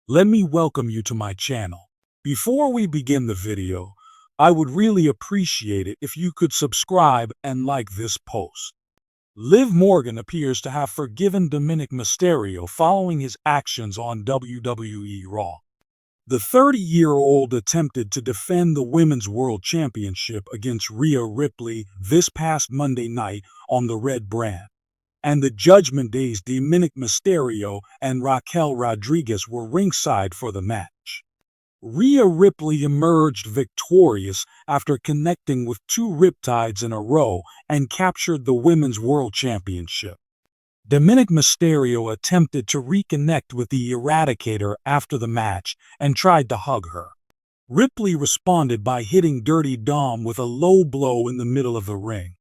let me welcome you to my channel. Before we begin the video, I would really appreciate it if you could subscribe and like this post. Liv Morgan appears to have forgiven Dominik Mysterio following his actions on WWE Raw. The 30-year-old attempted to defend the Women's World Championship against Rhea Ripley this past Monday night on the Red brand, and the Judgment Day's Dominik Mysterio and Raquel Rodriguez were ringside for the match. Rhea Ripley emerged victorious after connecting with two riptides in a row and captured the Women's World Championship. Dominik Mysterio attempted to reconnect with the Eradicator after the match and tried to hug her. Ripley responded by hitting Dirty Dom with a low blow in the middle of the ring.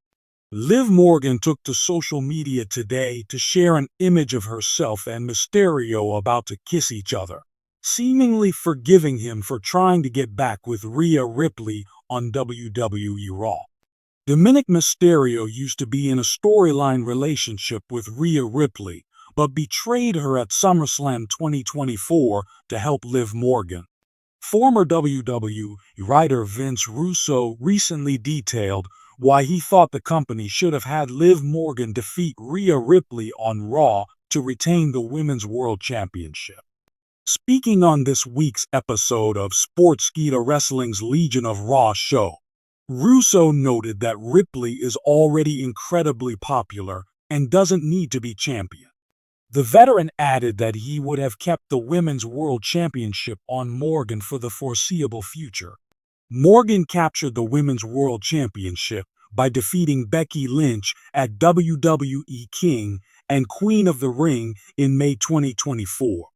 Liv Morgan took to social media today to share an image of herself and Mysterio about to kiss each other, seemingly forgiving him for trying to get back with Rhea Ripley on WWE Raw. Dominik Mysterio used to be in a storyline relationship with Rhea Ripley, but betrayed her at SummerSlam 2024 to help Liv Morgan. Former WWE writer Vince Russo recently detailed why he thought the company should have had Liv Morgan defeat Rhea Ripley on Raw to retain the Women's World Championship. Speaking on this week's episode of Sportskeeda Wrestling's Legion of Raw show, Russo noted that Ripley is already incredibly popular and doesn't need to be champion. The veteran added that he would have kept the Women's World Championship on Morgan for the foreseeable future. Morgan captured the Women's World Championship by defeating Becky Lynch at WWE King and Queen of the Ring in May 2024.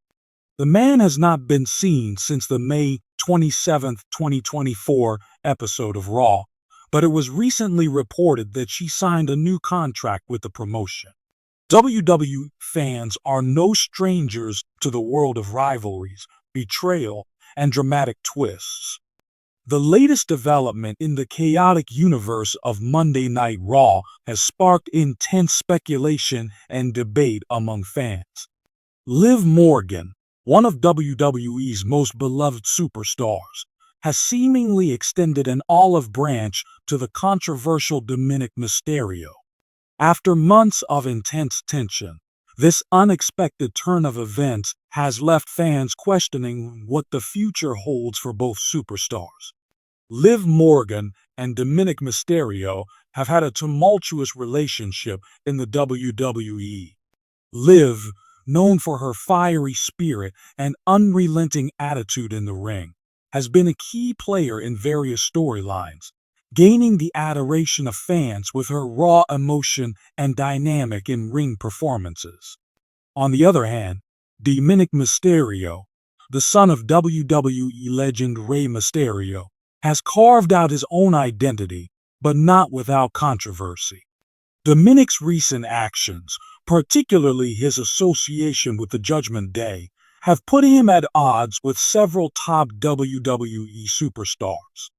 The man has not been seen since the May 27, 2024 episode of Raw, but it was recently reported that she signed a new contract with the promotion. WWE fans are no strangers to the world of rivalries, betrayal, and dramatic twists. The latest development in the chaotic universe of Monday Night Raw has sparked intense speculation and debate among fans. Liv Morgan, one of WWE's most beloved superstars, has seemingly extended an olive branch to the controversial Dominik Mysterio. After months of intense tension, this unexpected turn of events has left fans questioning what the future holds for both superstars. Liv Morgan and Dominik Mysterio have had a tumultuous relationship in the WWE. Liv, known for her fiery spirit and unrelenting attitude in the ring, has been a key player in various storylines, gaining the adoration of fans with her raw emotion and dynamic in-ring performances. On the other hand, Dominik Mysterio, the son of WWE legend Rey Mysterio, has carved out his own identity, but not without controversy. Dominik's recent actions, particularly his association with the Judgment Day, have put him at odds with several top WWE superstars.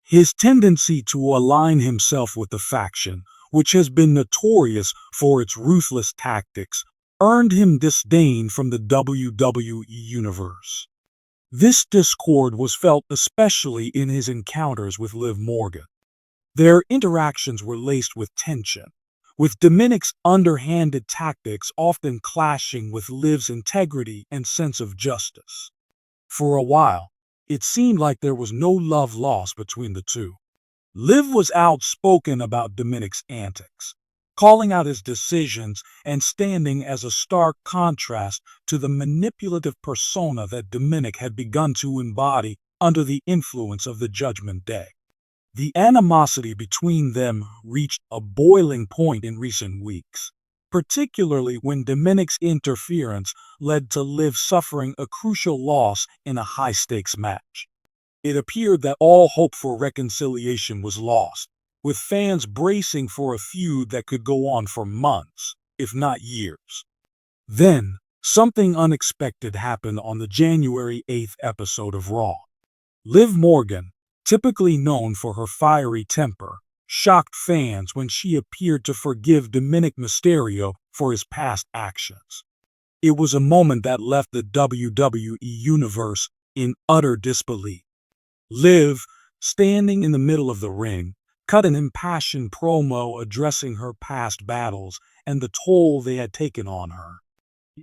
His tendency to align himself with the faction, which has been notorious for its ruthless tactics, earned him disdain from the WWE Universe. This discord was felt especially in his encounters with Liv Morgan. Their interactions were laced with tension, with Dominik's underhanded tactics often clashing with Liv's integrity and sense of justice. For a while, it seemed like there was no love lost between the two. Liv was outspoken about Dominik's antics, calling out his decisions and standing as a stark contrast to the manipulative persona that Dominik had begun to embody under the influence of the Judgment Day. The animosity between them reached a boiling point in recent weeks, particularly when Dominik's interference led to Liv suffering a crucial loss in a high-stakes match. It appeared that all hope for reconciliation was lost, with fans bracing for a feud that could go on for months, if not years. Then, something unexpected happened on the January 8th episode of Raw. Liv Morgan, typically known for her fiery temper, shocked fans when she appeared to forgive Dominik Mysterio for his past actions. It was a moment that left the WWE Universe in utter disbelief. Liv, standing in the middle of the ring, cut an impassioned promo addressing her past battles and the toll they had taken on her.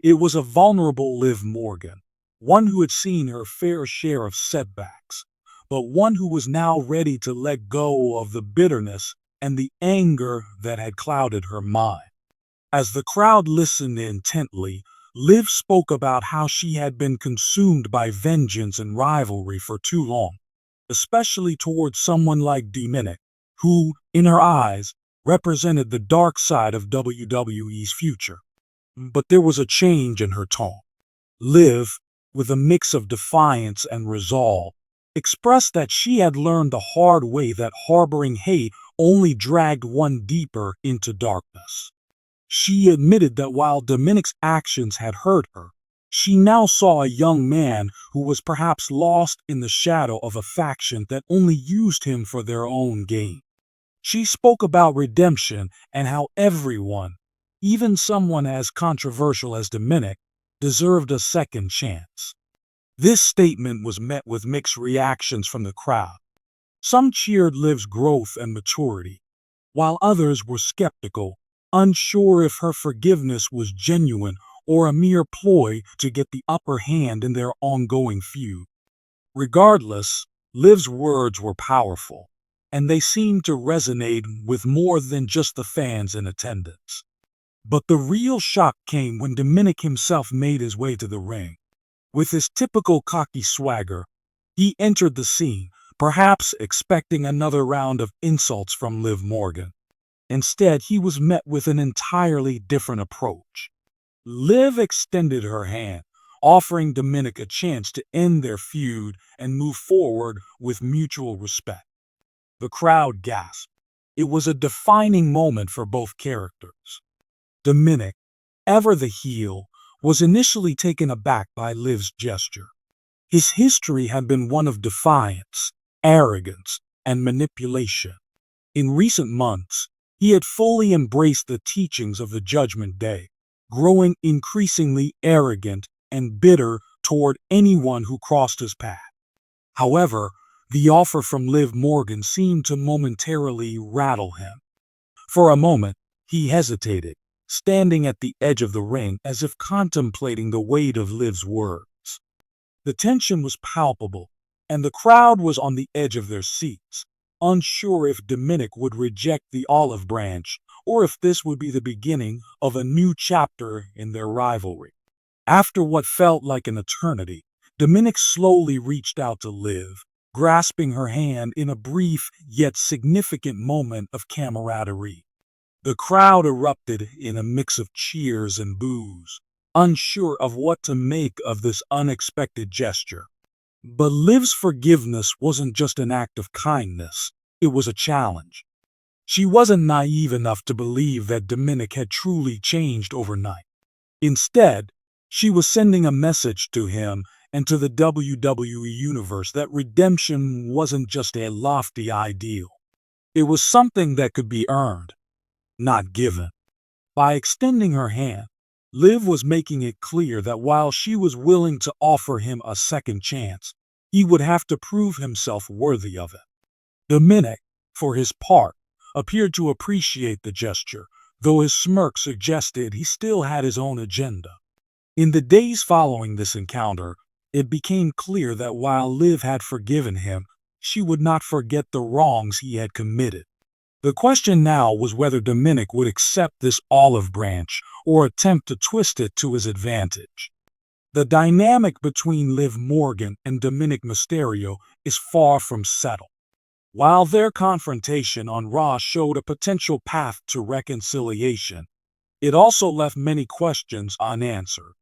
It was a vulnerable Liv Morgan, one who had seen her fair share of setbacks, but one who was now ready to let go of the bitterness and the anger that had clouded her mind. As the crowd listened intently, Liv spoke about how she had been consumed by vengeance and rivalry for too long, especially towards someone like Dominik, who, in her eyes, represented the dark side of WWE's future. But there was a change in her tone. Liv, with a mix of defiance and resolve, expressed that she had learned the hard way that harboring hate only dragged one deeper into darkness. She admitted that while Dominik's actions had hurt her, she now saw a young man who was perhaps lost in the shadow of a faction that only used him for their own gain. She spoke about redemption and how everyone, even someone as controversial as Dominik, deserved a second chance. This statement was met with mixed reactions from the crowd. Some cheered Liv's growth and maturity, while others were skeptical, unsure if her forgiveness was genuine or a mere ploy to get the upper hand in their ongoing feud. Regardless, Liv's words were powerful, and they seemed to resonate with more than just the fans in attendance. But the real shock came when Dominik himself made his way to the ring. With his typical cocky swagger, he entered the scene, perhaps expecting another round of insults from Liv Morgan. Instead, he was met with an entirely different approach. Liv extended her hand, offering Dominik a chance to end their feud and move forward with mutual respect. The crowd gasped. It was a defining moment for both characters. Dominik, ever the heel, was initially taken aback by Liv's gesture. His history had been one of defiance, arrogance, and manipulation. In recent months, he had fully embraced the teachings of the Judgment Day, growing increasingly arrogant and bitter toward anyone who crossed his path. However, the offer from Liv Morgan seemed to momentarily rattle him. For a moment, he hesitated, standing at the edge of the ring as if contemplating the weight of Liv's words. The tension was palpable, and the crowd was on the edge of their seats, unsure if Dominik would reject the olive branch or if this would be the beginning of a new chapter in their rivalry. After what felt like an eternity, Dominik slowly reached out to Liv, grasping her hand in a brief yet significant moment of camaraderie. The crowd erupted in a mix of cheers and boos, unsure of what to make of this unexpected gesture. But Liv's forgiveness wasn't just an act of kindness, it was a challenge. She wasn't naive enough to believe that Dominik had truly changed overnight. Instead, she was sending a message to him and to the WWE Universe that redemption wasn't just a lofty ideal. It was something that could be earned, not given. By extending her hand, Liv was making it clear that while she was willing to offer him a second chance, he would have to prove himself worthy of it. Dominik, for his part, appeared to appreciate the gesture, though his smirk suggested he still had his own agenda. In the days following this encounter, it became clear that while Liv had forgiven him, she would not forget the wrongs he had committed. The question now was whether Dominik would accept this olive branch or attempt to twist it to his advantage. The dynamic between Liv Morgan and Dominik Mysterio is far from settled. While their confrontation on Raw showed a potential path to reconciliation, it also left many questions unanswered.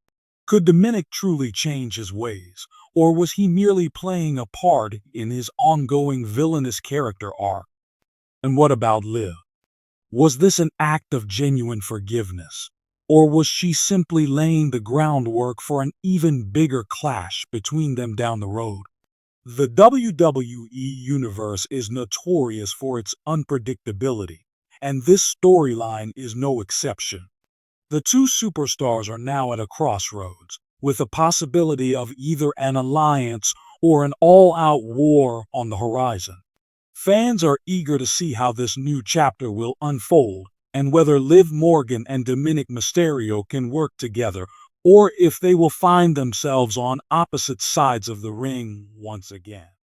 Could Dominik truly change his ways, or was he merely playing a part in his ongoing villainous character arc? And what about Liv? Was this an act of genuine forgiveness, or was she simply laying the groundwork for an even bigger clash between them down the road? The WWE Universe is notorious for its unpredictability, and this storyline is no exception. The two superstars are now at a crossroads, with a possibility of either an alliance or an all-out war on the horizon. Fans are eager to see how this new chapter will unfold and whether Liv Morgan and Dominik Mysterio can work together or if they will find themselves on opposite sides of the ring once again.